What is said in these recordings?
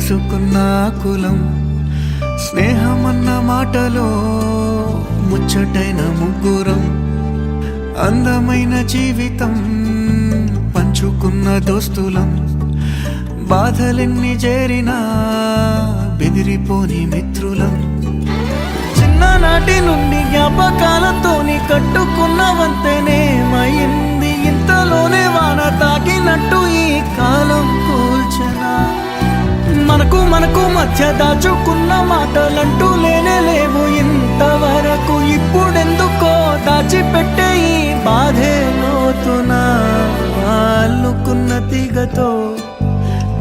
కలుసుకున్న కులం స్నేహమన్న మాటలో ముచ్చటైన ముగ్గురం అందమైన జీవితం పంచుకున్న దోస్తులం బాధలెన్ని చేరినా బెదిరిపోని మిత్రులం చిన్ననాటి నుండి జ్ఞాపకాలతోని కట్టుకున్న వంతెనేమైంది ఇంతలోనే వాన తాకినట్టు ఈ కాలం కూల్చనా మనకు మధ్య దాచుకున్న మాటలంటూ లేవు ఇంతవరకు ఇప్పుడెందుకో దాచిపెట్టే ఈ బాధే లోతున అల్లుకున్న తీగతో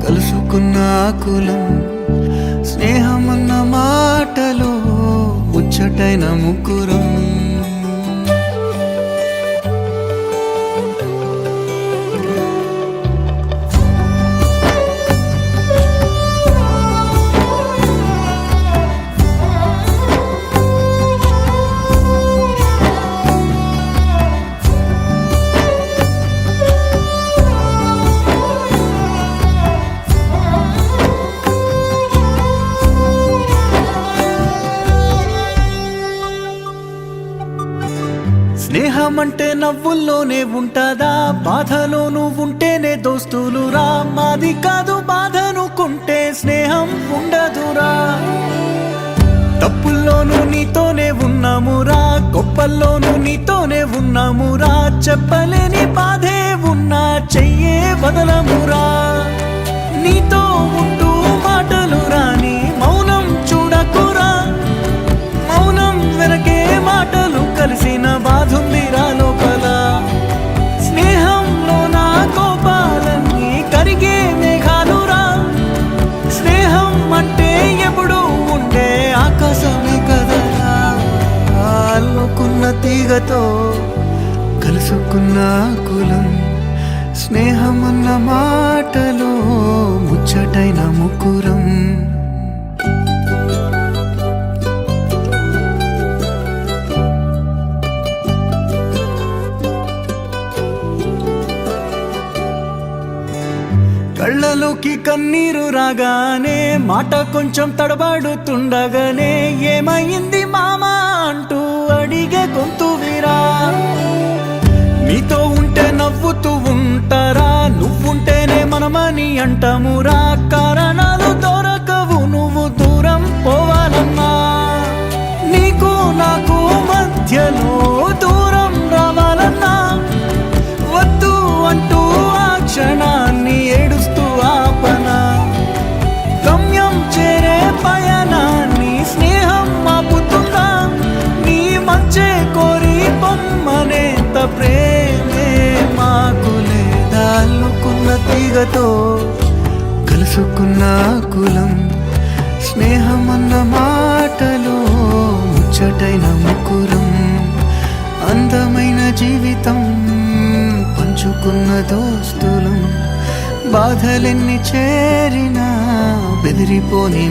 కలుసుకున్న కులం స్నేహమన్న మాటలో ముచ్చటైన ముగ్గురం స్నేహమంటే నవ్వుల్లోనే ఉంటదా బాధలోనూ ఉంటేనే దోస్తులురా మాది కాదు బాధనుకుంటే స్నేహం ఉండదురా తప్పుల్లోనూ నీతోనే ఉన్నామురా గొప్పల్లోనూ నీతోనే ఉన్నామురా చెప్పలేని బాధే ఉన్నా చెయ్యే వదలమురా నీతో ఉంటూ మాటలు రాని మౌనం చూడకురా మౌనం వెనకే మాటలు కలిసిన బాధుందిరా లోపల స్నేహంలో నా కోపాలన్నీ కరిగే మేఘాలురా స్నేహం అంటే ఎప్పుడు ఉండే ఆకాశమే కదరా అల్లుకున్న తీగతో కలుసుకున్న కులం స్నేహమన్న మాటలో ముచ్చటైన ముగ్గురం కళ్ళలోకి కన్నీరు రాగానే మాట కొంచెం తడబడుతుండగానే ఏమైంది మామా అంటూ అడిగే గొంతు విరా నీతో ఉంటే నవ్వుతూ ఉంటారా నువ్వుంటేనే మనమని అంటామురా కారణాలు దొరకవు నువ్వు దూరం పోవాలన్నా నీకు నాకు మధ్యలో దూరం రావాలన్నా వద్దు అంటూ ఆ క్షణాన్ని ఏడుస్తూ ఆపనా గమ్యం చేరే పయనాన్ని స్నేహం ఆపుతుందా నీ మంచే కోరి పొమ్మనేంత ప్రేమే మాకు లేదా అల్లుకున్న తీగతో కలుసుకున్న కులం స్నేహమన్న మాటలో ముచ్చటైన ముగ్గురం అందమైన జీవితం పంచుకున్న దోస్తులం బాధలెన్ని చేరినా బెదిరిపోని